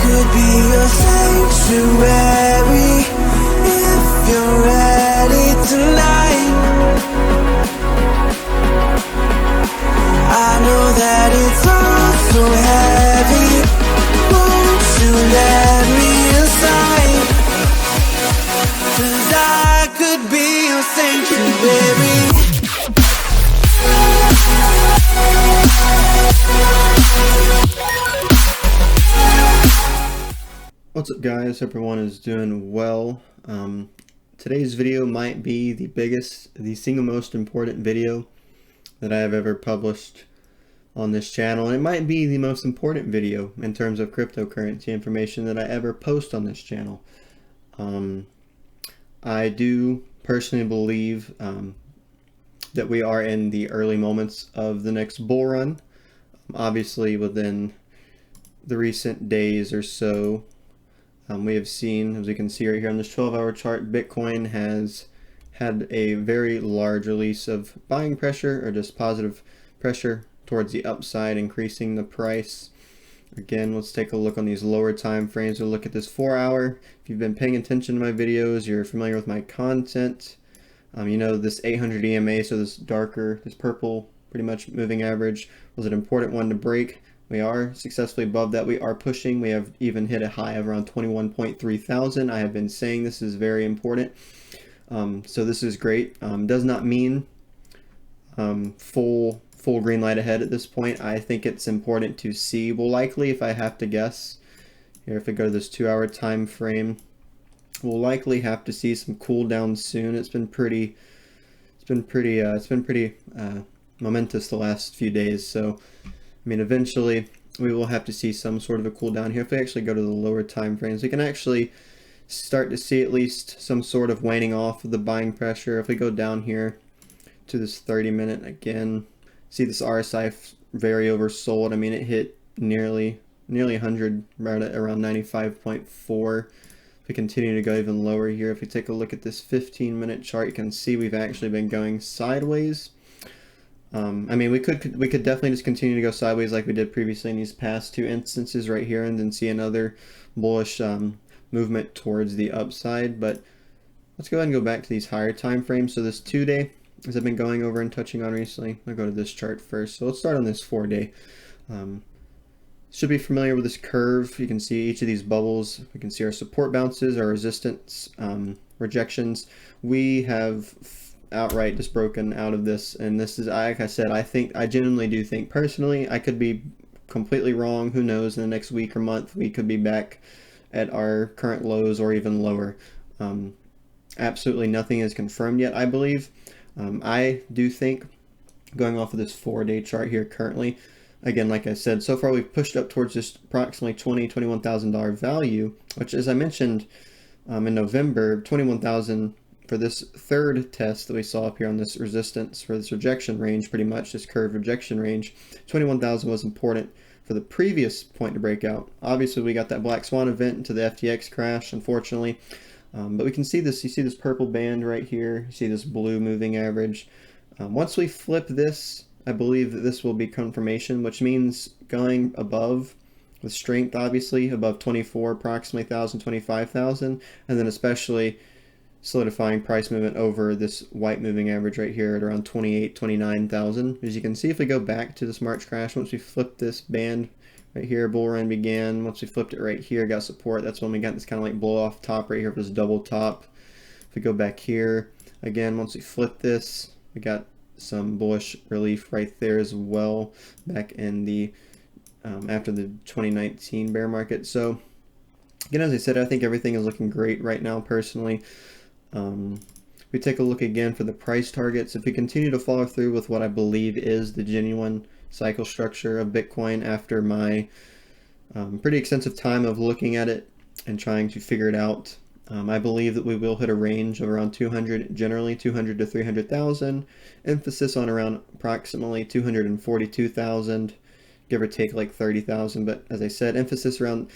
could be your sanctuary if you're ready tonight. I know that it's all so heavy. Won't you let me inside? 'Cause I could be your sanctuary. What's up, guys? Hope everyone is doing well. Today's video might be the single most important video that I have ever published on this channel, and it might be the most important video in terms of cryptocurrency information that I ever post on this channel. I do personally believe that we are in the early moments of the next bull run. Obviously, within the recent days or so, we have seen, as we can see right here on this 12-hour chart, Bitcoin has had a very large release of buying pressure, or just positive pressure towards the upside, increasing the price. Again, let's take a look on these lower time frames. We'll look at this 4-hour. If you've been paying attention to my videos, you're familiar with my content. You know this 800 EMA, so this darker, this purple, pretty much moving average, was an important one to break. We are successfully above that. We are pushing. We have even hit a high of around 21.3 thousand. I have been saying this is very important. So this is great. Does not mean full green light ahead at this point. I think it's important to see. We'll likely, if I have to guess, here if I go to this 2-hour time frame, we'll likely have to see some cool down soon. It's been pretty momentous the last few days. So I mean, eventually we will have to see some sort of a cool down here. If we actually go to the lower time frames, we can actually start to see at least some sort of waning off of the buying pressure. If we go down here to this 30-minute, again, see this RSI very oversold. I mean, it hit nearly 100, right at around 95.4. If we continue to go even lower here, if we take a look at this 15-minute chart, you can see we've actually been going sideways. I mean, we could definitely just continue to go sideways like we did previously in these past two instances right here, and then see another bullish movement towards the upside. But let's go ahead and go back to these higher time frames. So this 2-day, as I've been going over and touching on recently, I'll go to this chart first. So let's start on this 4-day. Should be familiar with this curve. You can see each of these bubbles. We can see our support bounces, our resistance rejections. We have outright just broken out of this, and this is, like I said, I genuinely do think, personally, I could be completely wrong. Who knows, in the next week or month we could be back at our current lows or even lower. Absolutely nothing is confirmed yet, I believe. I do think, going off of this 4-day chart here currently, again, like I said, so far we've pushed up towards this approximately $21,000 value, which, as I mentioned in November, 21,000 for this third test that we saw up here on this resistance, for this rejection range, pretty much this curve rejection range, 21,000 was important for the previous point to break out. Obviously, we got that black swan event into the FTX crash, unfortunately, but we can see this. You see this purple band right here. You see this blue moving average. Once we flip this, I believe that this will be confirmation, which means going above with strength, obviously above 24, approximately 1,000, 25,000, and then especially solidifying price movement over this white moving average right here at around 28, 29,000. As you can see, if we go back to this March crash, once we flip this band right here, bull run began. Once we flipped it right here, got support. That's when we got this kind of like blow off top right here for this double top. If we go back here again, once we flip this, we got some bullish relief right there as well back in the after the 2019 bear market. So again, as I said, I think everything is looking great right now personally. We take a look again for the price targets. If we continue to follow through with what I believe is the genuine cycle structure of Bitcoin after my pretty extensive time of looking at it and trying to figure it out, I believe that we will hit a range of around 200, generally 200 to 300,000, emphasis on around approximately 242,000, give or take like 30,000. But as I said, emphasis around,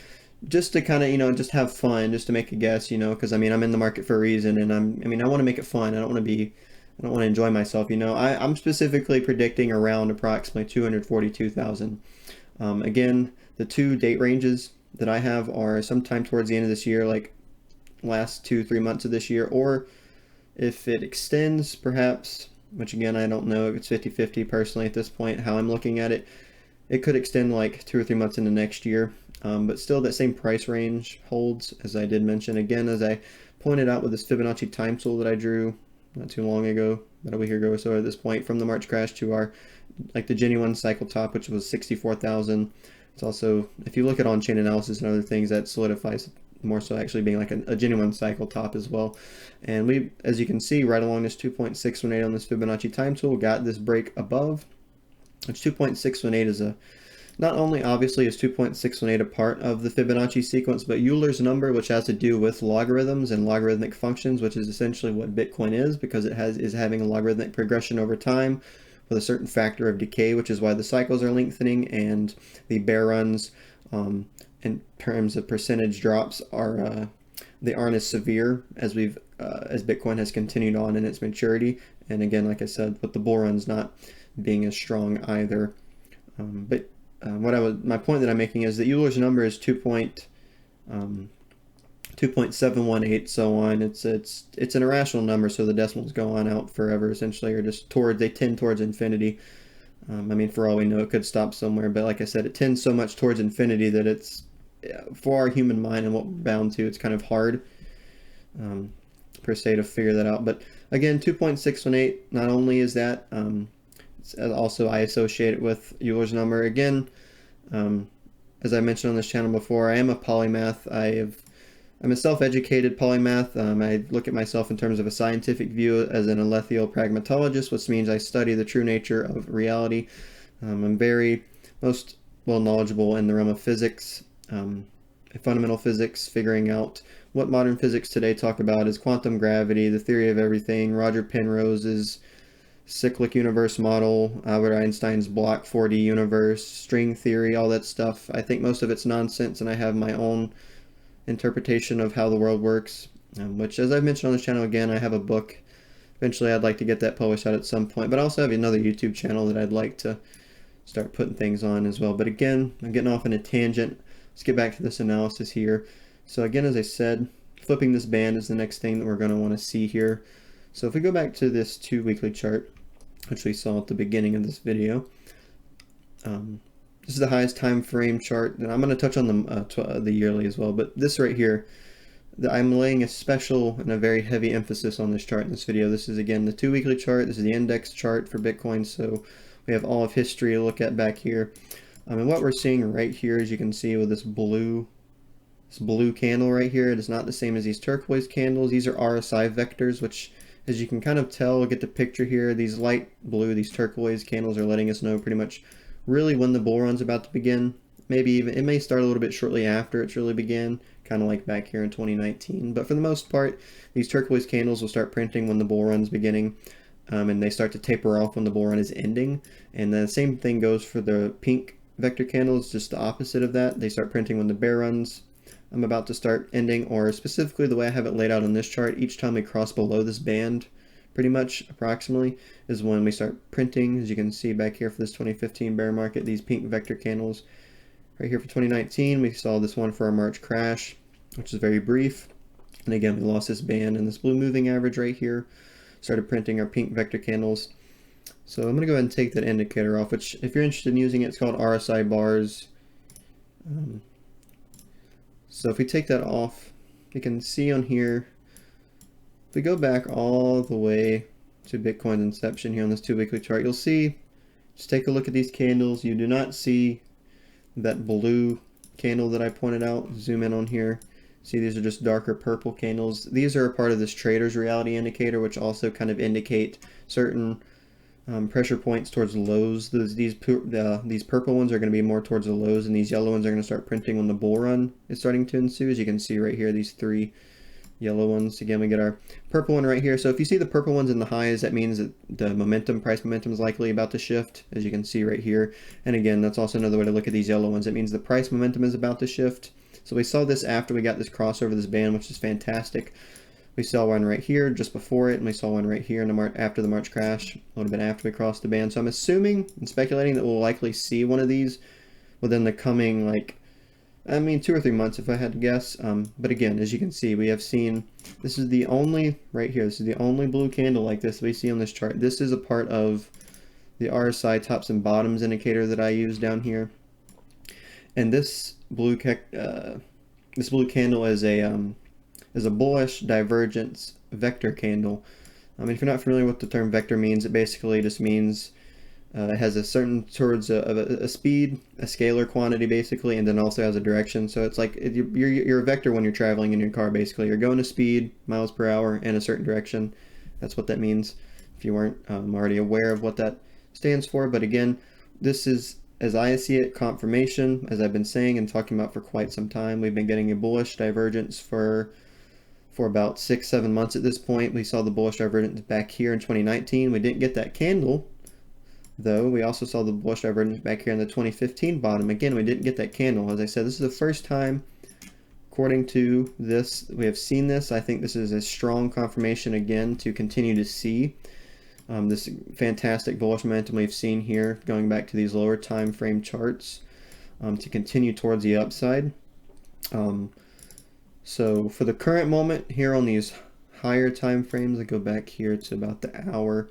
just to kind of, just have fun, just to make a guess, because I mean, I'm in the market for a reason, and I want to make it fun. I don't want to enjoy myself, I'm specifically predicting around approximately 242,000. Again, the two date ranges that I have are sometime towards the end of this year, like last 2-3 months of this year, or if it extends perhaps, which again I don't know, it's 50-50 personally at this point how I'm looking at it. It could extend like 2 or 3 months into next year, but still that same price range holds, as I did mention. Again, as I pointed out with this Fibonacci time tool that I drew not too long ago, about a week ago or so at this point, from the March crash to our, like the genuine cycle top, which was 64,000. It's also, if you look at on-chain analysis and other things, that solidifies more so actually being like a genuine cycle top as well. And we, as you can see, right along this 2.618 on this Fibonacci time tool, got this break above, which 2.618 is a, not only obviously is 2.618 a part of the Fibonacci sequence, but Euler's number, which has to do with logarithms and logarithmic functions, which is essentially what Bitcoin is, because it is having a logarithmic progression over time with a certain factor of decay, which is why the cycles are lengthening, and the bear runs in terms of percentage drops are they aren't as severe as as Bitcoin has continued on in its maturity. And again, like I said, with the bull runs not being as strong either. My point that I'm making is that Euler's number is 2.718, so on. It's an irrational number, so the decimals go on out forever essentially, or just they tend towards infinity. I mean, for all we know, it could stop somewhere, but like I said, it tends so much towards infinity that it's, for our human mind and what we're bound to, it's kind of hard per se to figure that out. But again, 2.618, not only is that, also I associate it with Euler's number. Again, as I mentioned on this channel before, I am a polymath. I'm a self-educated polymath. I look at myself in terms of a scientific view as an alethio pragmatologist, which means I study the true nature of reality. I'm most well knowledgeable in the realm of physics, fundamental physics, figuring out what modern physics today talk about is quantum gravity, the theory of everything, Roger Penrose's cyclic universe model, Albert Einstein's block 4D universe, string theory, all that stuff. I think most of it's nonsense, and I have my own interpretation of how the world works, which, as I've mentioned on this channel, again, I have a book. Eventually I'd like to get that published out at some point, but I also have another YouTube channel that I'd like to start putting things on as well. But again, I'm getting off on a tangent. Let's get back to this analysis here. So again, as I said, flipping this band is the next thing that we're going to want to see here. So if we go back to this 2 weekly chart, which we saw at the beginning of this video, this is the highest time frame chart, and I'm going to touch on the yearly as well. But this right here, I'm laying a special and a very heavy emphasis on this chart in this video. This is again the 2 weekly chart. This is the index chart for Bitcoin, so we have all of history to look at back here. And what we're seeing right here, as you can see with this blue candle right here, it is not the same as these turquoise candles. These are RSI vectors, which, as you can kind of tell, get the picture here, these light blue, these turquoise candles are letting us know pretty much really when the bull run's about to begin. Maybe even, it may start a little bit shortly after it's really began, kind of like back here in 2019. But for the most part, these turquoise candles will start printing when the bull run's beginning, and they start to taper off when the bull run is ending. And the same thing goes for the pink vector candles, just the opposite of that. They start printing when the bear runs I'm about to start ending, or specifically the way I have it laid out on this chart, each time we cross below this band, pretty much approximately, is when we start printing. As you can see back here for this 2015 bear market, these pink vector candles. Right here for 2019, we saw this one for our March crash, which is very brief. And again, we lost this band, and this blue moving average right here started printing our pink vector candles. So I'm going to go ahead and take that indicator off, which, if you're interested in using it, it's called RSI bars. So if we take that off, you can see on here, if we go back all the way to Bitcoin's inception here on this 2 weekly chart, you'll see, just take a look at these candles. You do not see that blue candle that I pointed out. Zoom in on here. See, these are just darker purple candles. These are a part of this trader's reality indicator, which also kind of indicate certain pressure points towards the lows. These purple ones are going to be more towards the lows, and these yellow ones are going to start printing when the bull run is starting to ensue. As you can see right here, these 3 yellow ones. Again, we get our purple one right here. So if you see the purple ones in the highs, that means that the price momentum is likely about to shift, as you can see right here. And again, that's also another way to look at these yellow ones. It means the price momentum is about to shift. So we saw this after we got this crossover, this band, which is fantastic. We saw one right here just before it, and we saw one right here in after the March crash, a little bit after we crossed the band. So I'm assuming and speculating that we'll likely see one of these within the coming, like, I mean, 2 or 3 months if I had to guess. But again, as you can see, we have seen, this is the only, right here, this is the only blue candle like this we see on this chart. This is a part of the RSI tops and bottoms indicator that I use down here. And this blue candle is a bullish divergence vector candle. I mean, if you're not familiar with what the term vector means, it basically just means it has a certain towards a speed, a scalar quantity basically, and then also has a direction. So it's like you're a vector when you're traveling in your car basically. You're going to speed, miles per hour, in a certain direction. That's what that means, if you weren't already aware of what that stands for. But again, this is, as I see it, confirmation, as I've been saying and talking about for quite some time. We've been getting a bullish divergence for about 6-7 months at this point. We saw the bullish divergence back here in 2019. We didn't get that candle, though. We also saw the bullish divergence back here in the 2015 bottom. Again, we didn't get that candle. As I said, this is the first time, according to this, we have seen this. I think this is a strong confirmation again to continue to see this fantastic bullish momentum we've seen here, going back to these lower time frame charts, to continue towards the upside. So for the current moment here on these higher time frames, I go back here to about the hour.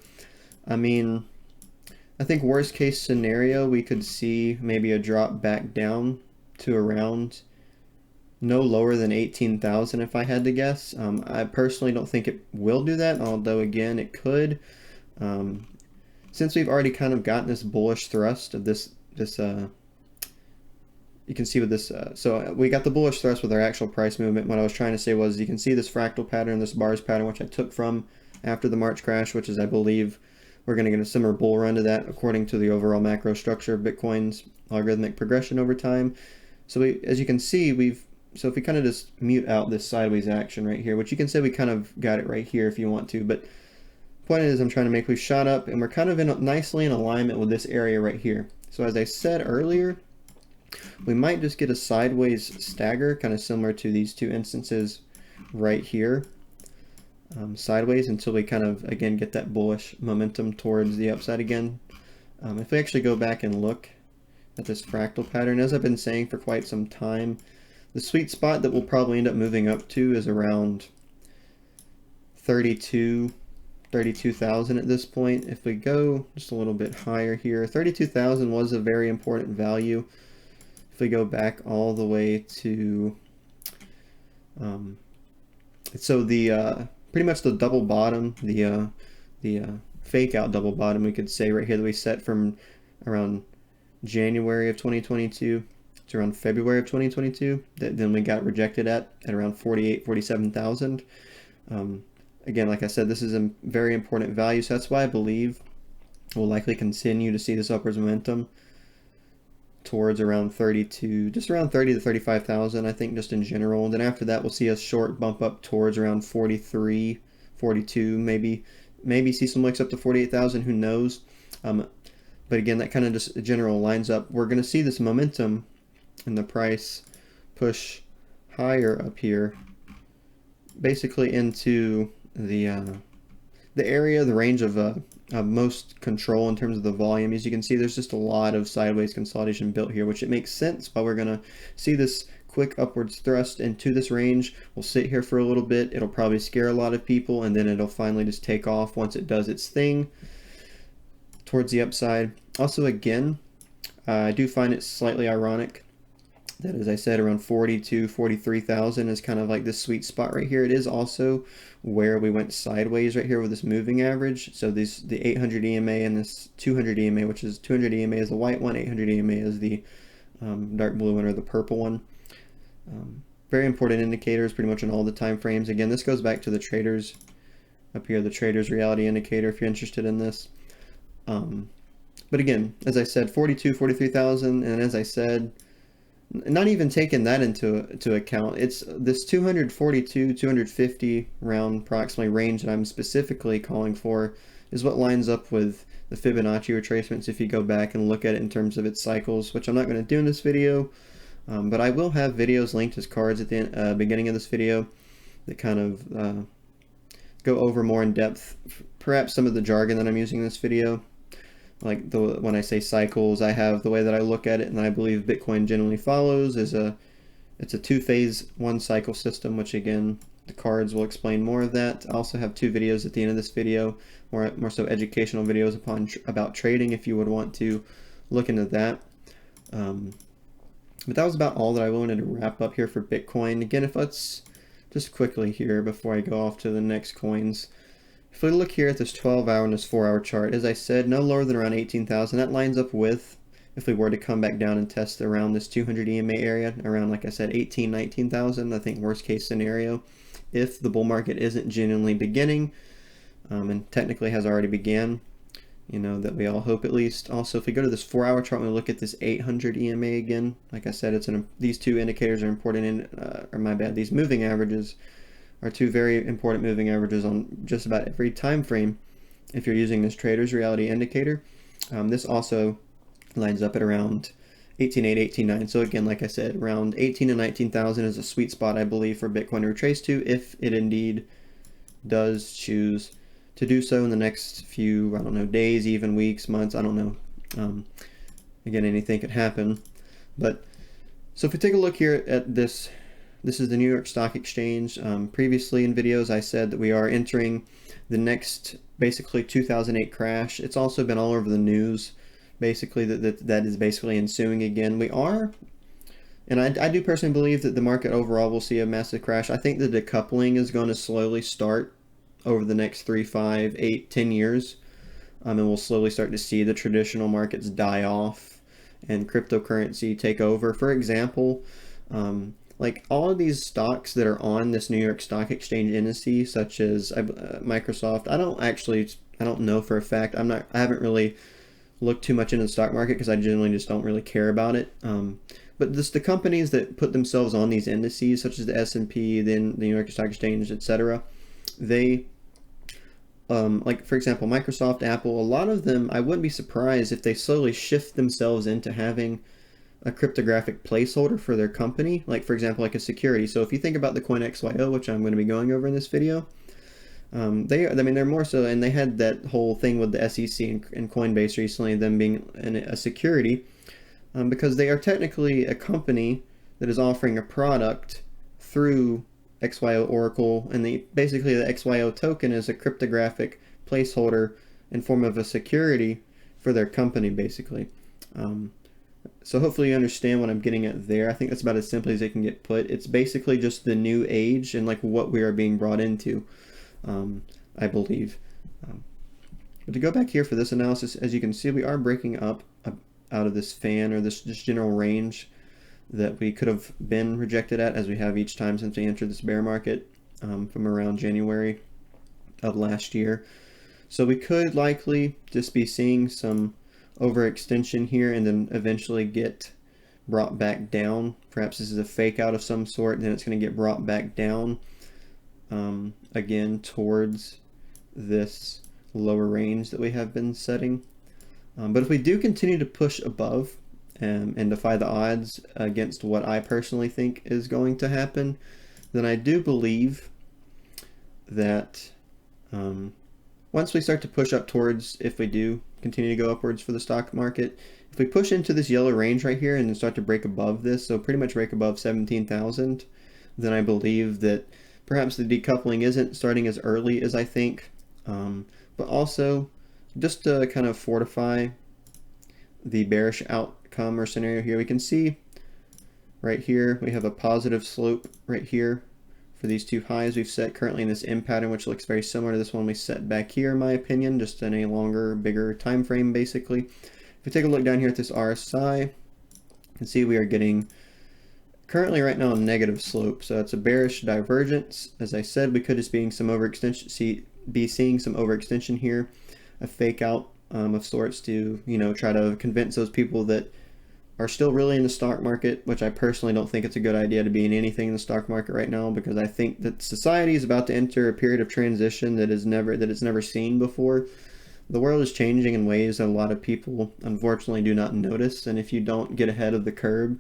I mean, I think worst case scenario, we could see maybe a drop back down to around no lower than 18,000 if I had to guess. I personally don't think it will do that, although again, it could. Since we've already kind of gotten this bullish thrust of this you can see with this, so we got the bullish thrust with our actual price movement. What I was trying to say was, you can see this fractal pattern, this bars pattern, which I took from after the March crash, which is, I believe, we're going to get a similar bull run to that according to the overall macro structure of Bitcoin's logarithmic progression over time. So as you can see, so if we kind of just mute out this sideways action right here, which you can say we kind of got it right here if you want to, but point is, I'm trying to make, we've shot up and we're kind of nicely in alignment with this area right here. So as I said earlier, we might just get a sideways stagger, kind of similar to these two instances right here, sideways, until we kind of again get that bullish momentum towards the upside again. If we actually go back and look at this fractal pattern, as I've been saying for quite some time, the sweet spot that we'll probably end up moving up to is around 32,000 at this point. If we go just a little bit higher here, 32,000 was a very important value. If we go back all the way to, so the pretty much the double bottom, the fake out double bottom, we could say right here, that we set from around January of 2022 to around February of 2022, that then we got rejected at around 47,000. Again, like I said, this is a very important value, so that's why I believe we'll likely continue to see this upwards momentum towards around 32, just around 30 to 35,000, I think, just in general. And then after that, we'll see a short bump up towards around 43, 42, maybe see some wicks up to 48,000, who knows. But again, that kind of just general lines up. We're going to see this momentum in the price push higher up here, basically into the area, the range of most control in terms of the volume. As you can see, there's just a lot of sideways consolidation built here, which it makes sense, but we're going to see this quick upwards thrust into this range. We'll sit here for a little bit. It'll probably scare a lot of people, and then it'll finally just take off once it does its thing towards the upside. Also, again, I do find it slightly ironic that, as I said, around 42, 43,000 is kind of like this sweet spot right here. It is also where we went sideways right here with this moving average. So the 800 EMA and this 200 EMA, which is 200 EMA is the white one, 800 EMA is the dark blue one, or the purple one. Very important indicators pretty much on all the time frames. Again, this goes back to the traders up here, the traders reality indicator, if you're interested in this. But again, as I said, 42, 43,000, and as I said, not even taking that into account, it's this 242, 250 round approximately range that I'm specifically calling for is what lines up with the Fibonacci retracements if you go back and look at it in terms of its cycles, which I'm not going to do in this video, but I will have videos linked as cards at the beginning of this video that kind of go over more in depth, perhaps some of the jargon that I'm using in this video. Like when I say cycles, I have the way that I look at it, and I believe Bitcoin generally follows is a It's a two-phase, one-cycle system, which again, the cards will explain more of that. I also have 2 videos at the end of this video, more so educational videos about trading if you would want to look into that. But that was about all that I wanted to wrap up here for Bitcoin. Again, if let's just quickly here before I go off to the next coins. If we look here at this 12-hour and this 4-hour chart, as I said, no lower than around 18,000. That lines up with if we were to come back down and test around this 200 EMA area, around, like I said, 18, 19,000. I think worst case scenario, if the bull market isn't genuinely beginning, and technically has already began, you know, that we all hope at least. Also, if we go to this 4-hour chart and we look at this 800 EMA again, like I said, these 2 indicators are important these moving averages are 2 very important moving averages on just about every time frame if you're using this trader's reality indicator. This also lines up at around 18.8, 18.9. So again, like I said, around 18 to 19,000 is a sweet spot, I believe, for Bitcoin to retrace to, if it indeed does choose to do so in the next few, I don't know, days, even weeks, months, I don't know. Again, anything could happen. But so if we take a look here at this is the New York Stock Exchange. Previously in videos, I said that we are entering the next, basically, 2008 crash. It's also been all over the news, basically, that is basically ensuing again. We are, and I do personally believe that the market overall will see a massive crash. I think the decoupling is going to slowly start over the next 3, 5, 8, 10 years. And we'll slowly start to see the traditional markets die off and cryptocurrency take over. For example, like all of these stocks that are on this New York Stock Exchange indices, such as Microsoft, I don't know for a fact. I haven't really looked too much into the stock market because I generally just don't really care about it. But the companies that put themselves on these indices, such as the S&P, then the New York Stock Exchange, etc., they, like for example, Microsoft, Apple, a lot of them, I wouldn't be surprised if they slowly shift themselves into having a cryptographic placeholder for their company, like for example, like a security. So if you think about the coin XYO, which I'm going to be going over in this video, they're more so, and they had that whole thing with the SEC and Coinbase recently, them being a security, because they are technically a company that is offering a product through XYO Oracle, and basically the XYO token is a cryptographic placeholder in form of a security for their company, basically. So hopefully you understand what I'm getting at there. I think that's about as simply as it can get put. It's basically just the new age and like what we are being brought into, I believe. But to go back here for this analysis, as you can see, we are breaking up out of this fan, or this general range that we could have been rejected at, as we have each time since we entered this bear market, from around January of last year. So we could likely just be seeing some overextension here and then eventually get brought back down. Perhaps this is a fake out of some sort, and then it's going to get brought back down again towards this lower range that we have been setting. But if we do continue to push above and defy the odds against what I personally think is going to happen, then I do believe that once we start to push up towards, if we do continue to go upwards for the stock market, if we push into this yellow range right here and then start to break above this, so pretty much break above 17,000, then I believe that perhaps the decoupling isn't starting as early as I think, but also just to kind of fortify the bearish outcome or scenario here, we can see right here we have a positive slope right here for these 2 highs we've set currently in this M pattern, which looks very similar to this one we set back here, in my opinion, just in a longer, bigger time frame. Basically, if we take a look down here at this RSI, you can see we are getting currently right now a negative slope, so it's a bearish divergence. As I said, we could just be seeing some overextension here, a fake out of sorts to, you know, try to convince those people that are still really in the stock market, which I personally don't think it's a good idea to be in anything in the stock market right now, because I think that society is about to enter a period of transition that it's never seen before. The world is changing in ways that a lot of people unfortunately do not notice, and if you don't get ahead of the curve,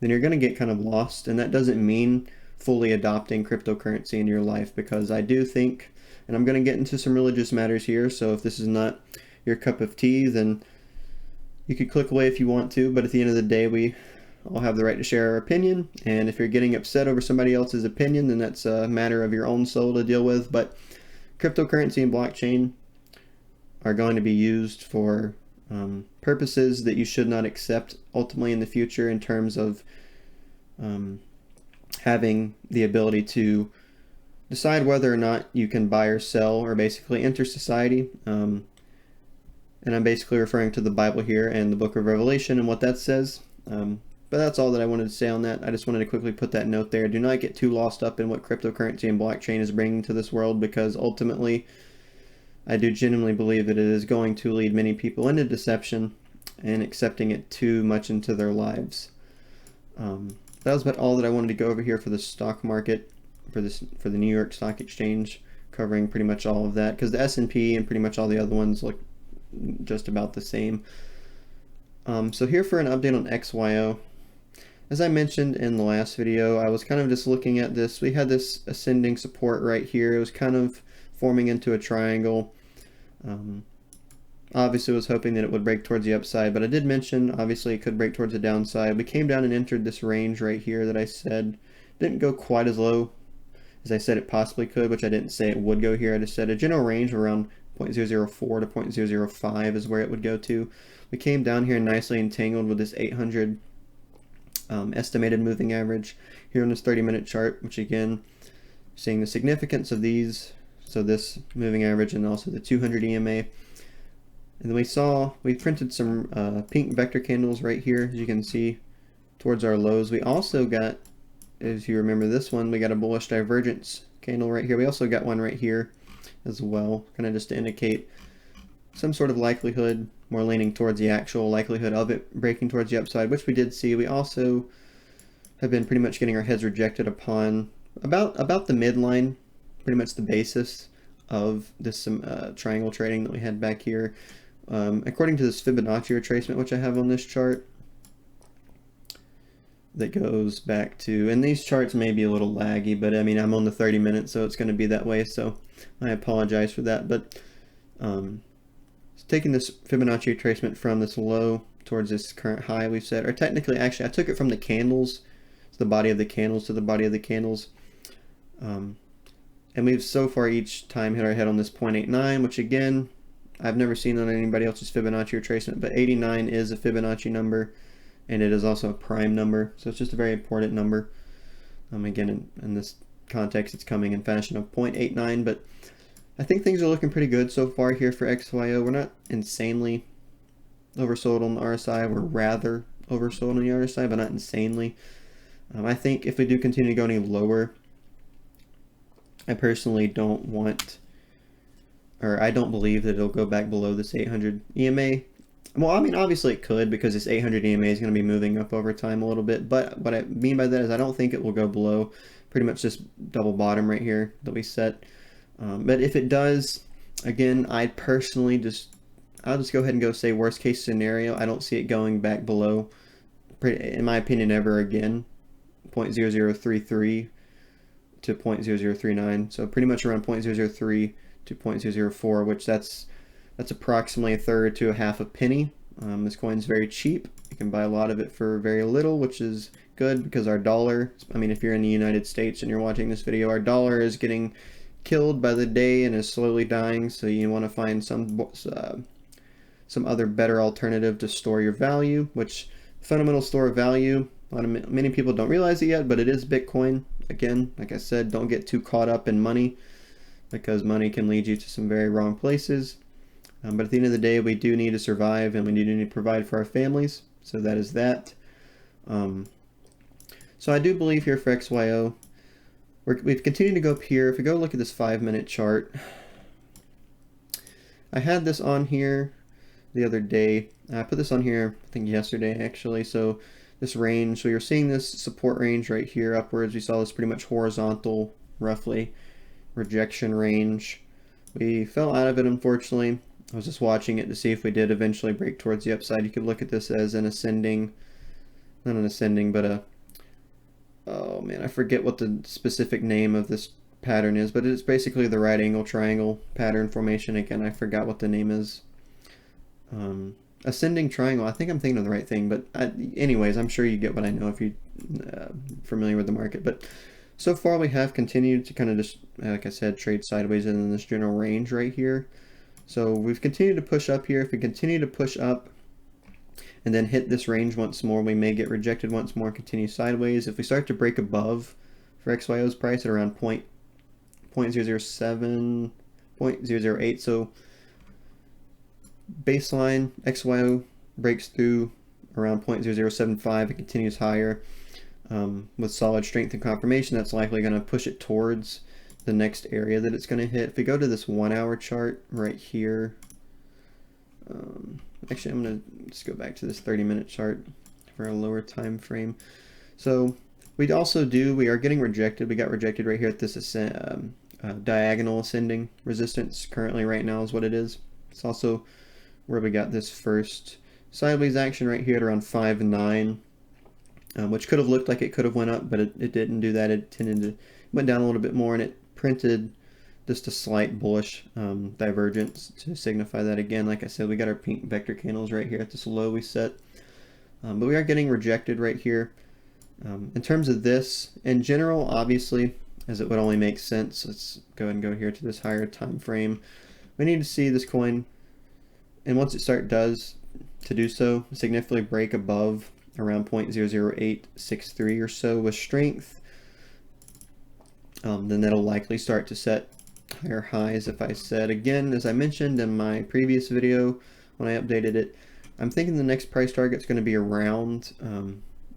then you're going to get kind of lost. And that doesn't mean fully adopting cryptocurrency in your life, because I do think, and I'm going to get into some religious matters here, so if this is not your cup of tea, then you could click away if you want to, but at the end of the day, we all have the right to share our opinion, and if you're getting upset over somebody else's opinion, then that's a matter of your own soul to deal with. But cryptocurrency and blockchain are going to be used for purposes that you should not accept ultimately in the future, in terms of having the ability to decide whether or not you can buy or sell, or basically enter society. And I'm basically referring to the Bible here and the book of Revelation and what that says. But that's all that I wanted to say on that. I just wanted to quickly put that note there. Do not get too lost up in what cryptocurrency and blockchain is bringing to this world, because ultimately I do genuinely believe that it is going to lead many people into deception and accepting it too much into their lives. That was about all that I wanted to go over here for the stock market, for the New York Stock Exchange, covering pretty much all of that, because the S&P and pretty much all the other ones look just about the same. So here for an update on XYO. As I mentioned in the last video, I was kind of just looking at this. We had this ascending support right here. It was kind of forming into a triangle. Obviously was hoping that it would break towards the upside, but I did mention obviously it could break towards the downside. We came down and entered this range right here that I said didn't go quite as low as I said it possibly could, which I didn't say it would go here. I just said a general range around 0.004 to 0.005 is where it would go to. We came down here nicely entangled with this 800 estimated moving average here on this 30-minute chart, which again, seeing the significance of these, so this moving average and also the 200 EMA. And then we printed some pink vector candles right here, as you can see, towards our lows. We also got, as you remember this one, we got a bullish divergence candle right here. We also got one right here as well, kind of just to indicate some sort of likelihood, more leaning towards the actual likelihood of it breaking towards the upside, which we did see. We also have been pretty much getting our heads rejected upon about the midline, pretty much the basis of this triangle trading that we had back here. According to this Fibonacci retracement, which I have on this chart, that goes back to, and these charts may be a little laggy, but I mean, I'm on the 30 minutes, so it's going to be that way, so I apologize for that. But taking this Fibonacci retracement from this low towards this current high we've set, or technically, actually, I took it from the candles, the body of the candles to the body of the candles, and we've so far each time hit our head on this 0.89, which again, I've never seen on anybody else's Fibonacci retracement, but 89 is a Fibonacci number, and it is also a prime number, so it's just a very important number. Again, in this context, it's coming in fashion of 0.89, but I think things are looking pretty good so far here for XYO. We're not insanely oversold on the RSI. We're rather oversold on the RSI, but not insanely. I think if we do continue to go any lower, I personally don't want, or I don't believe that it'll go back below this 800 EMA. Well, I mean, obviously it could, because this 800 EMA is going to be moving up over time a little bit, but what I mean by that is I don't think it will go below pretty much this double bottom right here that we set. But if it does, again, I'll just go ahead and go say worst case scenario. I don't see it going back below, in my opinion, ever again, 0.0033 to 0.0039. So pretty much around 0.003 to 0.004, which that's approximately a third to a half a penny. This coin's very cheap. You can buy a lot of it for very little, which is good, because our dollar, I mean, if you're in the United States and you're watching this video, our dollar is getting killed by the day and is slowly dying, so you want to find some other better alternative to store your value, which fundamental store of value, many people don't realize it yet, but it is Bitcoin. Again, like I said, don't get too caught up in money, because money can lead you to some very wrong places. But at the end of the day, we do need to survive, and we do need to provide for our families, so that is that. So I do believe here for XYO, we've continued to go up here. If we go look at this 5-minute chart, I had this on here the other day. I put this on here, I think yesterday actually. So this range, so you're seeing this support range right here upwards. We saw this pretty much horizontal, roughly, rejection range. We fell out of it, unfortunately. I was just watching it to see if we did eventually break towards the upside. You could look at this as an ascending, not an ascending, but a, oh man, I forget what the specific name of this pattern is, but it's basically the right angle triangle pattern formation. Again, I forgot what the name is. ascending triangle. I think I'm thinking of the right thing, but anyways, I'm sure you get what I know if you're familiar with the market. But so far we have continued to kind of just, like I said, trade sideways in this general range right here. So we've continued to push up here. If we continue to push up and then hit this range once more, we may get rejected once more, continue sideways. If we start to break above for XYO's price at around 0.007, 0.008, so baseline XYO breaks through around 0.0075, it continues higher with solid strength and confirmation. That's likely going to push it towards the next area that it's going to hit. If we go to this 1 hour chart right here, actually I'm going to just go back to this 30-minute chart for a lower time frame. So we are getting rejected. We got rejected right here at this diagonal ascending resistance currently right now is what it is. It's also where we got this first sideways action right here at around 5.9, which could have looked like it could have went up, but it didn't do that. It went down a little bit more, and it printed just a slight bullish divergence to signify that. Again, like I said, we got our pink vector candles right here at this low we set, but we are getting rejected right here. In terms of this, in general, obviously, as it would only make sense, let's go ahead and go here to this higher time frame. We need to see this coin, and once it does to do so, significantly break above around 0.00863 or so with strength, then that'll likely start to set higher highs. If I said, again, as I mentioned in my previous video when I updated it, I'm thinking the next price target is going to be around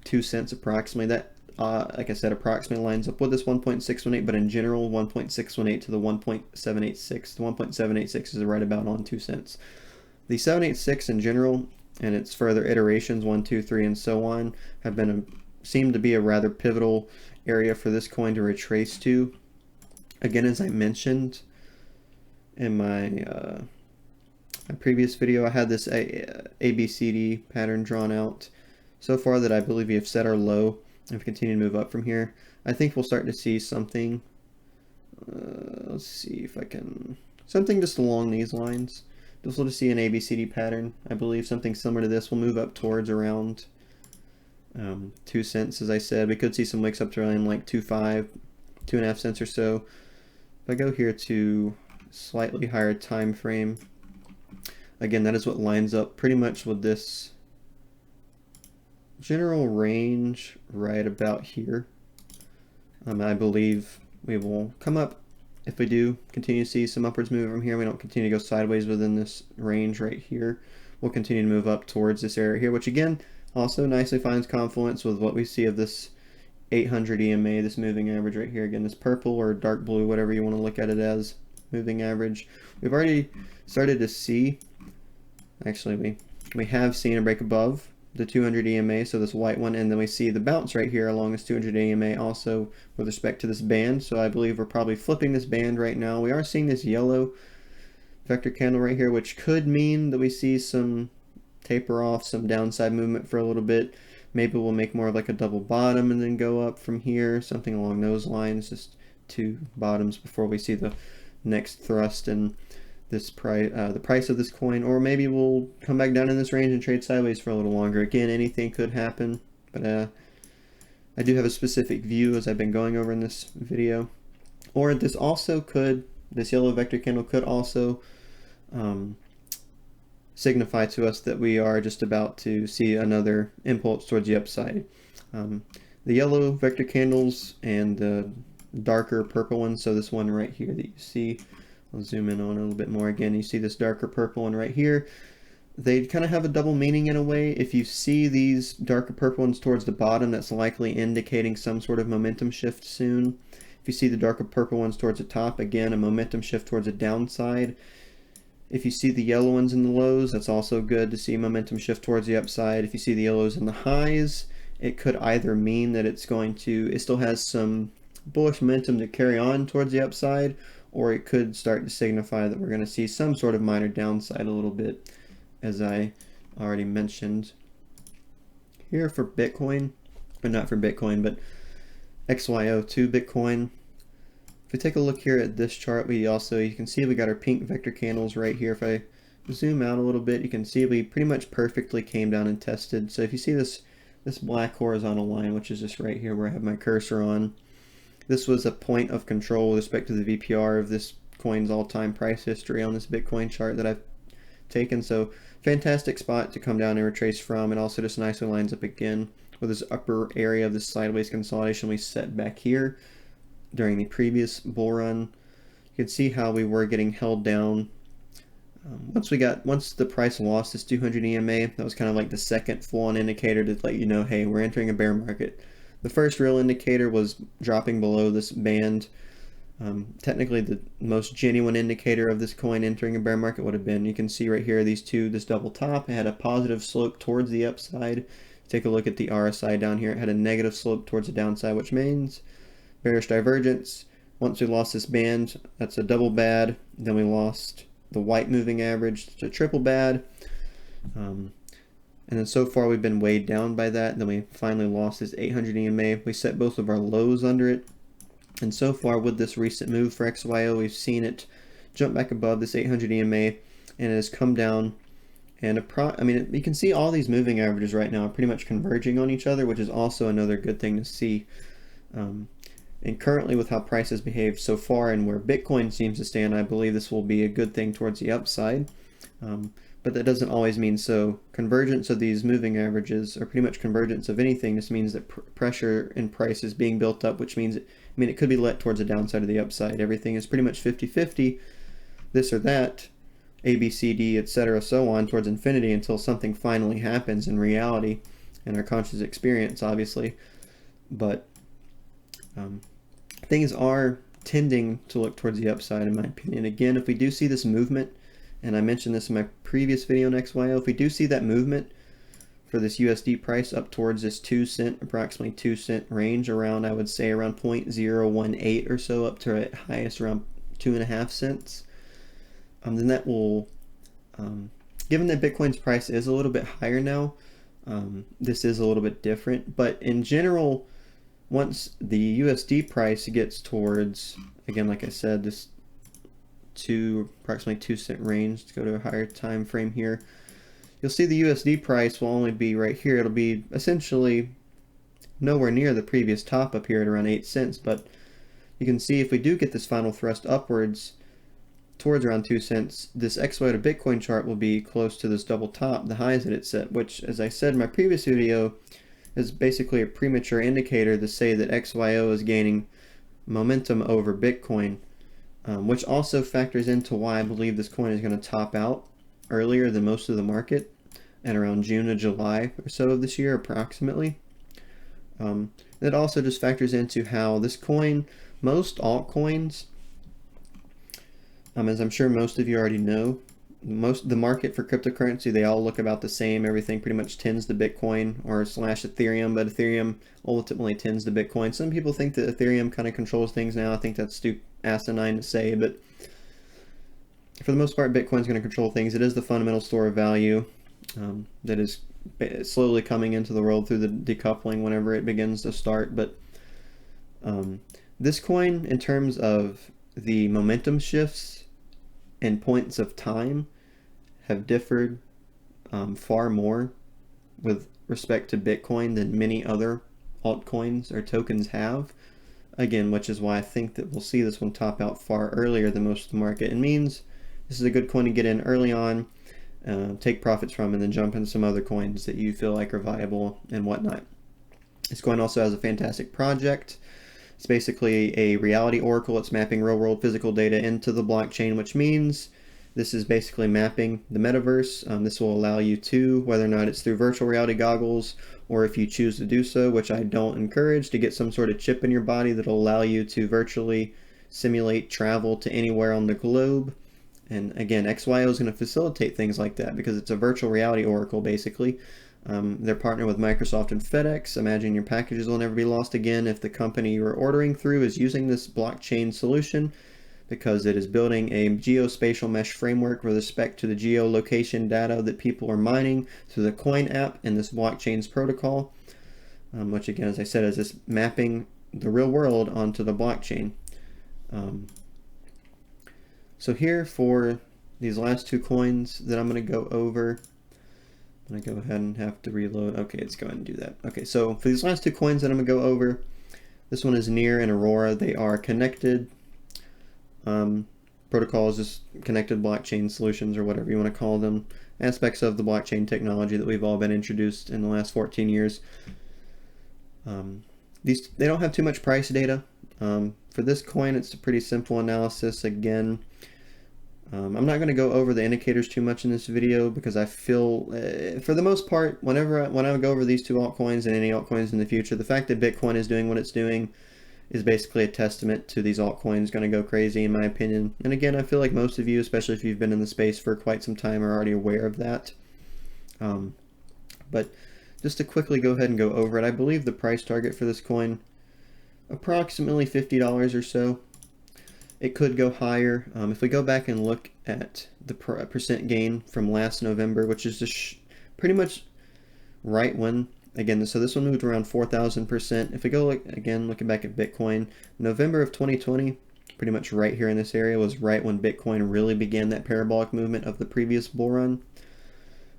2 cents approximately. That, like I said, approximately lines up with this 1.618, but in general, 1.618 to the 1.786. The 1.786 is right about on 2 cents. The 786 in general, and its further iterations, 1, 2, 3, and so on, have seemed to be a rather pivotal area for this coin to retrace to. Again, as I mentioned in my previous video, I had this ABCD pattern drawn out so far that I believe we have set our low and we continue to move up from here. I think we'll start to see something, let's see if I can, something just along these lines. Just to see an ABCD pattern. I believe something similar to this will move up towards around 2 cents, as I said. We could see some wicks up to around like 2.5, 2.5 cents or so. If I go here to slightly higher time frame, again, that is what lines up pretty much with this general range right about here. I believe we will come up. If we do continue to see some upwards move from here, we don't continue to go sideways within this range right here, we'll continue to move up towards this area here, which again also nicely finds confluence with what we see of this 800 EMA, this moving average right here. Again, this purple or dark blue, whatever you want to look at it as, moving average. We've already started to see, actually we have seen a break above the 200 EMA, so this white one, and then we see the bounce right here along this 200 EMA also with respect to this band. So I believe we're probably flipping this band right now. We are seeing this yellow vector candle right here, which could mean that we see some taper off, some downside movement for a little bit. Maybe we'll make more of like a double bottom and then go up from here, something along those lines, just 2 bottoms before we see the next thrust in this the price of this coin. Or maybe we'll come back down in this range and trade sideways for a little longer. Again, anything could happen, but I do have a specific view as I've been going over in this video. Or this yellow vector candle could also signify to us that we are just about to see another impulse towards the upside. The yellow vector candles and the darker purple ones, so this one right here that you see, I'll zoom in on a little bit more. Again, you see this darker purple one right here. They kind of have a double meaning in a way. If you see these darker purple ones towards the bottom, that's likely indicating some sort of momentum shift soon. If you see the darker purple ones towards the top, again, a momentum shift towards the downside. If you see the yellow ones in the lows, that's also good to see momentum shift towards the upside. If you see the yellows in the highs, it could either mean that it still has some bullish momentum to carry on towards the upside, or it could start to signify that we're going to see some sort of minor downside a little bit, as I already mentioned. Here for Bitcoin, or not for Bitcoin, but XYO2 Bitcoin. If we take a look here at this chart, you can see we got our pink vector candles right here. If I zoom out a little bit, you can see we pretty much perfectly came down and tested. So if you see this black horizontal line, which is just right here where I have my cursor on, this was a point of control with respect to the VPR of this coin's all-time price history on this Bitcoin chart that I've taken. So fantastic spot to come down and retrace from, and also just nicely lines up again with this upper area of this sideways consolidation we set back here during the previous bull run. You can see how we were getting held down. Once the price lost this 200 EMA, that was kind of like the second full-on indicator to let you know, hey, we're entering a bear market. The first real indicator was dropping below this band. Technically, the most genuine indicator of this coin entering a bear market would have been, you can see right here, these two, this double top, it had a positive slope towards the upside. Take a look at the RSI down here, it had a negative slope towards the downside, which means bearish divergence. Once we lost this band, that's a double bad. Then we lost the white moving average to triple bad. And then so far we've been weighed down by that. Then we finally lost this 800 EMA. We set both of our lows under it. And so far with this recent move for XYO, we've seen it jump back above this 800 EMA, and it has come down. And you can see all these moving averages right now are pretty much converging on each other, which is also another good thing to see. And currently with how prices behave so far and where Bitcoin seems to stand, I believe this will be a good thing towards the upside. But that doesn't always mean so. Convergence of these moving averages, or pretty much convergence of anything, just means that pressure in price is being built up, which means, it could be let towards the downside or the upside. Everything is pretty much 50-50, this or that, A, B, C, D, etc., so on, towards infinity until something finally happens in reality, in our conscious experience, obviously. But things are tending to look towards the upside, in my opinion. Again, if we do see this movement, and I mentioned this in my previous video on XYO, if we do see that movement for this USD price up towards this 2 cent, approximately 2 cent range, around, I would say around 0.018 or so, up to at highest around 2.5 cents, then that will, given that Bitcoin's price is a little bit higher now, this is a little bit different. But in general, once the USD price gets towards, again, like I said, this approximately 2 cent range, let's go to a higher time frame here, you'll see the USD price will only be right here. It'll be essentially nowhere near the previous top up here at around 8 cents, but you can see if we do get this final thrust upwards towards around 2 cents, this XY to Bitcoin chart will be close to this double top, the highs that it set, which, as I said in my previous video, is basically a premature indicator to say that XYO is gaining momentum over Bitcoin, which also factors into why I believe this coin is going to top out earlier than most of the market at around June or July or so of this year, approximately. It also just factors into how this coin, most altcoins, as I'm sure most of you already know, the market for cryptocurrency, they all look about the same. Everything pretty much tends to Bitcoin or / Ethereum, but Ethereum ultimately tends to Bitcoin. Some people think that Ethereum kind of controls things now. I think that's asinine to say, but for the most part, Bitcoin's going to control things. It is the fundamental store of value that is slowly coming into the world through the decoupling whenever it begins to start. But this coin, in terms of the momentum shifts and points of time, have differed far more with respect to Bitcoin than many other altcoins or tokens have. Again, which is why I think that we'll see this one top out far earlier than most of the market. It means this is a good coin to get in early on, take profits from, and then jump in some other coins that you feel like are viable and whatnot. This coin also has a fantastic project. It's basically a reality oracle. It's mapping real-world physical data into the blockchain, which means this is basically mapping the metaverse. This will allow you to, whether or not it's through virtual reality goggles, or if you choose to do so, which I don't encourage, to get some sort of chip in your body that'll allow you to virtually simulate travel to anywhere on the globe. And again, XYO is going to facilitate things like that because it's a virtual reality oracle, basically. They're partnered with Microsoft and FedEx. Imagine your packages will never be lost again if the company you're ordering through is using this blockchain solution, because it is building a geospatial mesh framework with respect to the geolocation data that people are mining through the Coin app and this blockchain's protocol, which again, as I said, is this mapping the real world onto the blockchain. So here for these last two coins that I'm going to go over, I'm going to go ahead and have to reload. Okay, let's go ahead and do that. Okay, so for these last two coins that I'm going to go over, this one is NEAR and AURORA. They are connected protocols, just connected blockchain solutions, or whatever you want to call them, aspects of the blockchain technology that we've all been introduced in the last 14 years. They don't have too much price data. For this coin, it's a pretty simple analysis. Again, I'm not going to go over the indicators too much in this video because I feel, for the most part, when I go over these two altcoins and any altcoins in the future, the fact that Bitcoin is doing what it's doing is basically a testament to these altcoins going to go crazy, in my opinion. And again, I feel like most of you, especially if you've been in the space for quite some time, are already aware of that. But just to quickly go ahead and go over it, I believe the price target for this coin, approximately $50 or so. It could go higher. If we go back and look at the percent gain from last November, which is just pretty much right when, again, so this one moved around 4,000%. If we go looking back at Bitcoin, November of 2020, pretty much right here in this area was right when Bitcoin really began that parabolic movement of the previous bull run.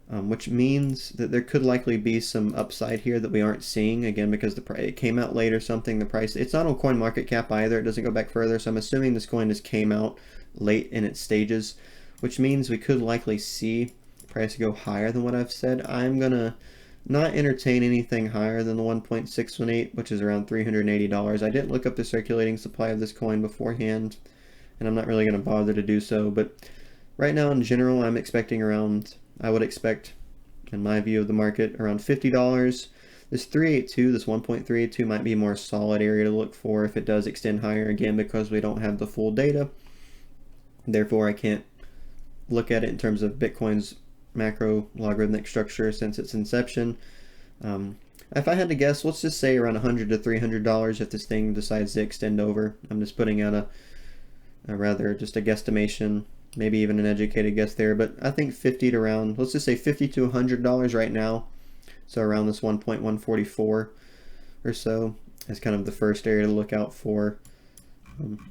Which means that there could likely be some upside here that we aren't seeing, again, because it came out late or something. The price, it's not on CoinMarketCap either, it doesn't go back further, so I'm assuming this coin just came out late in its stages, which means we could likely see the price go higher than what I've said. I'm gonna not entertain anything higher than the 1.618, which is around $380. I didn't look up the circulating supply of this coin beforehand, and I'm not really going to bother to do so, but right now in general I'm expecting around, I would expect, in my view of the market, around $50. This 382, this 1.382 might be a more solid area to look for if it does extend higher, again, because we don't have the full data. Therefore, I can't look at it in terms of Bitcoin's macro logarithmic structure since its inception. If I had to guess, let's just say around $100 to $300 if this thing decides to extend over. I'm just putting out just a guesstimation. Maybe even an educated guess there, but I think 50 to around, let's just say $50 to $100 right now. So around this 1.144 or so is kind of the first area to look out for.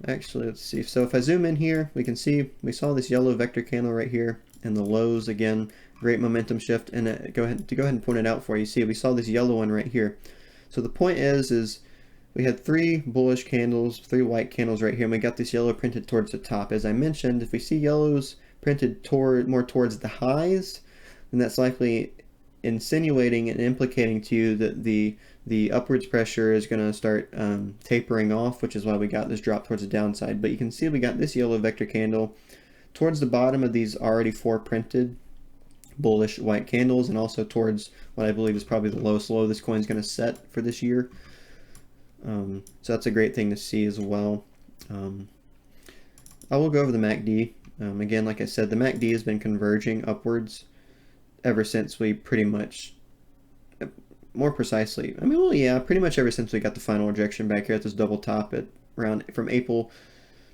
Actually, let's see. So if I zoom in here, we can see we saw this yellow vector candle right here, and the lows again, great momentum shift. And go ahead and point it out for you. See, we saw this yellow one right here. So the point is we had three bullish candles, three white candles right here, and we got this yellow printed towards the top. As I mentioned, if we see yellows printed more towards the highs, then that's likely insinuating and implicating to you that the upwards pressure is going to start tapering off, which is why we got this drop towards the downside. But you can see we got this yellow vector candle towards the bottom of these already four printed bullish white candles, and also towards what I believe is probably the lowest low this coin's going to set for this year. So that's a great thing to see as well. I will go over the MACD. Again, like I said, the MACD has been converging upwards ever since we pretty much, more precisely, I mean, well, yeah, pretty much ever since we got the final rejection back here at this double top at around from April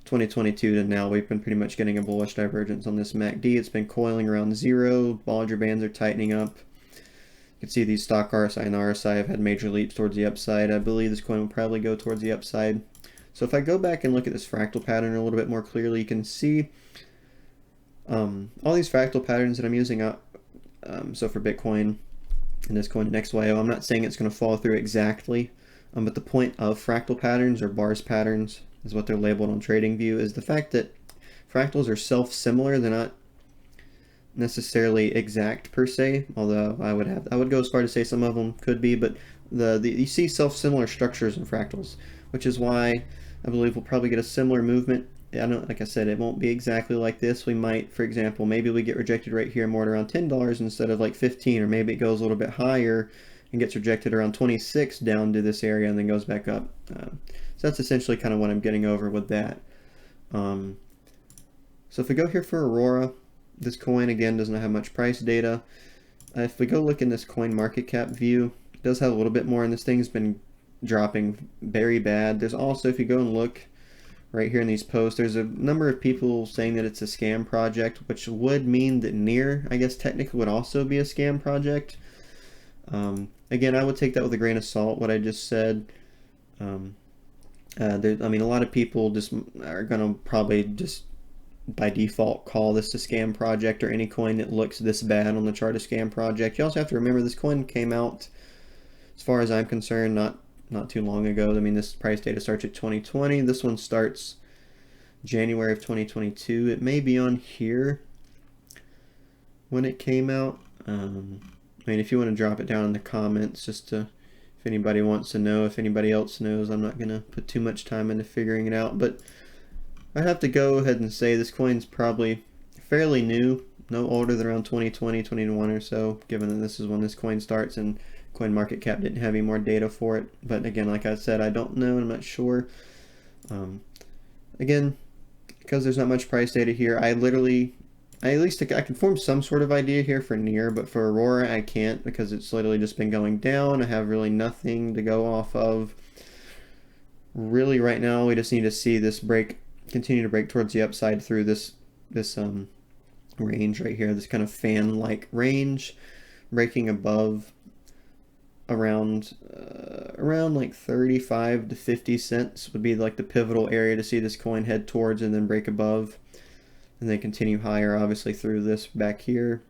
2022 to now, we've been pretty much getting a bullish divergence on this MACD. It's been coiling around zero. Bollinger Bands are tightening up. You can see these stock RSI and RSI have had major leaps towards the upside. I believe this coin will probably go towards the upside. So if I go back and look at this fractal pattern a little bit more clearly, you can see all these fractal patterns that I'm using out. So for Bitcoin and this coin XYO, I'm not saying it's going to follow through exactly, but the point of fractal patterns, or bars patterns is what they're labeled on TradingView, is the fact that fractals are self-similar. They're not necessarily exact per se, although I would go as far to say some of them could be, but you see self-similar structures in fractals, which is why I believe we'll probably get a similar movement. Like I said, it won't be exactly like this. We might, for example, maybe we get rejected right here more at around $10 instead of like 15, or maybe it goes a little bit higher and gets rejected around 26 down to this area and then goes back up. So that's essentially kind of what I'm getting over with that. So if we go here for AURORA, this coin again doesn't have much price data. If we go look in this coin market cap view, it does have a little bit more, and this thing's been dropping very bad. There's also, if you go and look right here in these posts, there's a number of people saying that it's a scam project, which would mean that NEAR, I guess technically, would also be a scam project. Again, I would take that with a grain of salt, what I just said. I mean, a lot of people just are going to probably just by default call this a scam project, or any coin that looks this bad on the chart a scam project. You also have to remember this coin came out, as far as I'm concerned, not too long ago. I mean, this price data starts at 2020. This one starts January of 2022. It may be on here when it came out. I mean, if you want to drop it down in the comments, just to, if anybody wants to know, if anybody else knows, I'm not going to put too much time into figuring it out. But I have to go ahead and say this coin's probably fairly new, no older than around 2020, 2021 or so, given that this is when this coin starts, and CoinMarketCap didn't have any more data for it. But again, like I said, I don't know, I'm not sure. Again, because there's not much price data here, I can form some sort of idea here for NEAR, but for Aurora I can't, because it's literally just been going down. I have really nothing to go off of. Really right now we just need to see this continue to break towards the upside through this range right here, this kind of fan-like range, breaking above around like 35 to 50 cents would be like the pivotal area to see this coin head towards, and then break above, and then continue higher, obviously through this back here,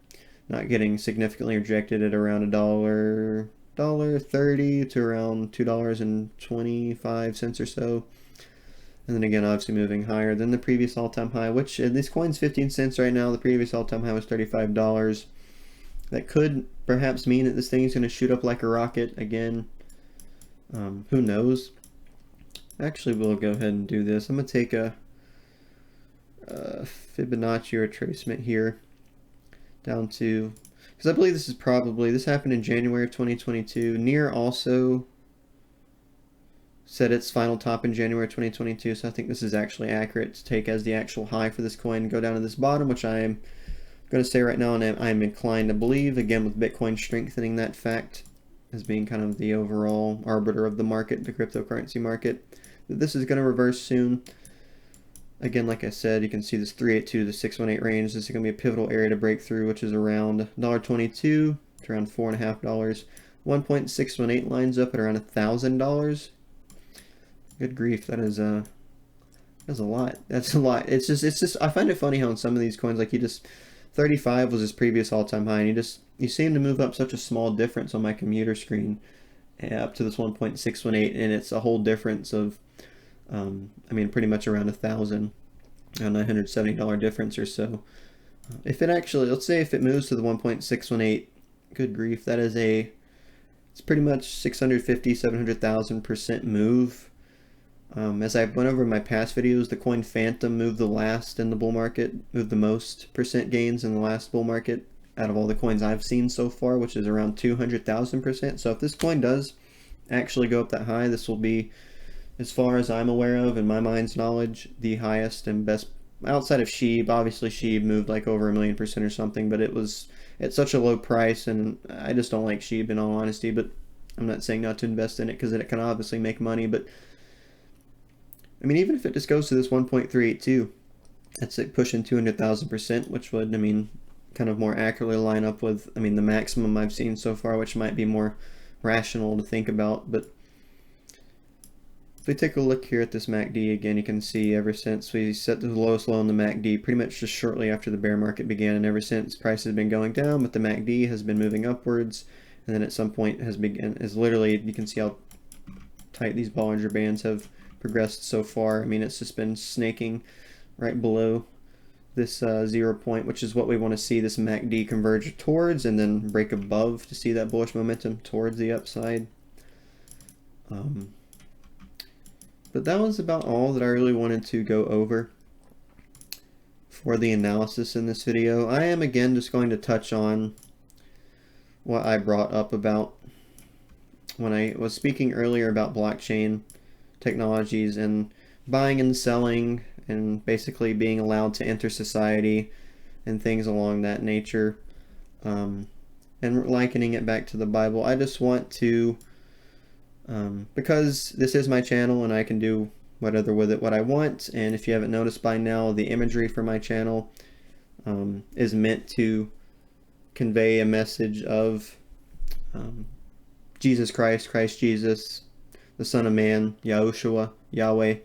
not getting significantly rejected at around $1.30 to around $2.25 or so. And then again, obviously moving higher than the previous all-time high, which this coin's 15 cents right now. The previous all-time high was $35. That could perhaps mean that this thing is going to shoot up like a rocket again. Who knows? Actually, we'll go ahead and do this. I'm going to take a Fibonacci retracement here down to, because I believe this happened in January of 2022. NEAR also set its final top in January 2022, so I think this is actually accurate to take as the actual high for this coin, go down to this bottom, which I am going to say right now, and I'm inclined to believe, again with Bitcoin strengthening that fact as being kind of the overall arbiter of the market, the cryptocurrency market, that this is going to reverse soon. Again, like I said, you can see this 382 to 618 range. This is going to be a pivotal area to break through, which is around $1.22 to around $4.50. 1.618 lines up at around $1,000. Good grief, that's a lot. That's a lot. It's just I find it funny how in some of these coins, like 35 was his previous all-time high, and you seem to move up such a small difference on my computer screen up to this 1.618, and it's a whole difference of I mean, pretty much around $1,000, a $970 difference or so. If it actually, let's say if it moves to the 1.618, good grief, it's pretty much 650-700,000% move. As I went over in my past videos, the coin Phantom moved the last in the bull market, moved the most percent gains in the last bull market out of all the coins I've seen so far, which is around 200,000%. So if this coin does actually go up that high, this will be, as far as I'm aware of, in my mind's knowledge, the highest and best, outside of SHIB. Obviously SHIB moved like over 1,000,000% or something, but it was at such a low price, and I just don't like SHIB in all honesty. But I'm not saying not to invest in it, because it can obviously make money. But I mean, even if it just goes to this 1.382, that's like pushing 200,000%, which would, I mean, kind of more accurately line up with, I mean, the maximum I've seen so far, which might be more rational to think about. But if we take a look here at this MACD again, you can see ever since we set the lowest low on the MACD, pretty much just shortly after the bear market began, and ever since, price has been going down, but the MACD has been moving upwards, and then at some point is literally, you can see how tight these Bollinger Bands have progressed so far. I mean, it's just been snaking right below this 0 point, which is what we want to see this MACD converge towards, and then break above to see that bullish momentum towards the upside. But that was about all that I really wanted to go over for the analysis in this video. I am again just going to touch on what I brought up about when I was speaking earlier about blockchain technologies and buying and selling and basically being allowed to enter society and things along that nature, and likening it back to the Bible. I just want to, because this is my channel and I can do whatever with it what I want, and if you haven't noticed by now, the imagery for my channel is meant to convey a message of Jesus Christ, Christ Jesus, the Son of Man, Yahushua, Yahweh.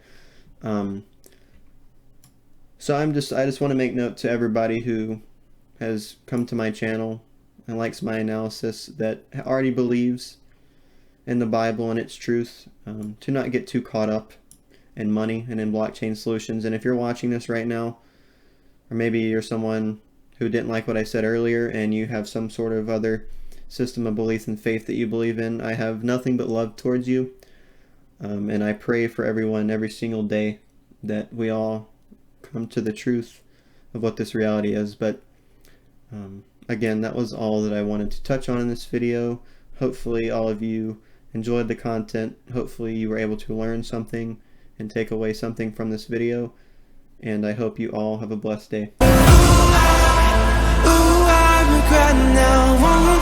So I just want to make note to everybody who has come to my channel and likes my analysis that already believes in the Bible and its truth, to not get too caught up in money and in blockchain solutions. And if you're watching this right now, or maybe you're someone who didn't like what I said earlier and you have some sort of other system of belief and faith that you believe in, I have nothing but love towards you. And I pray for everyone every single day that we all come to the truth of what this reality is. But again, that was all that I wanted to touch on in this video. Hopefully all of you enjoyed the content. Hopefully you were able to learn something and take away something from this video. And I hope you all have a blessed day. Ooh, I regret now.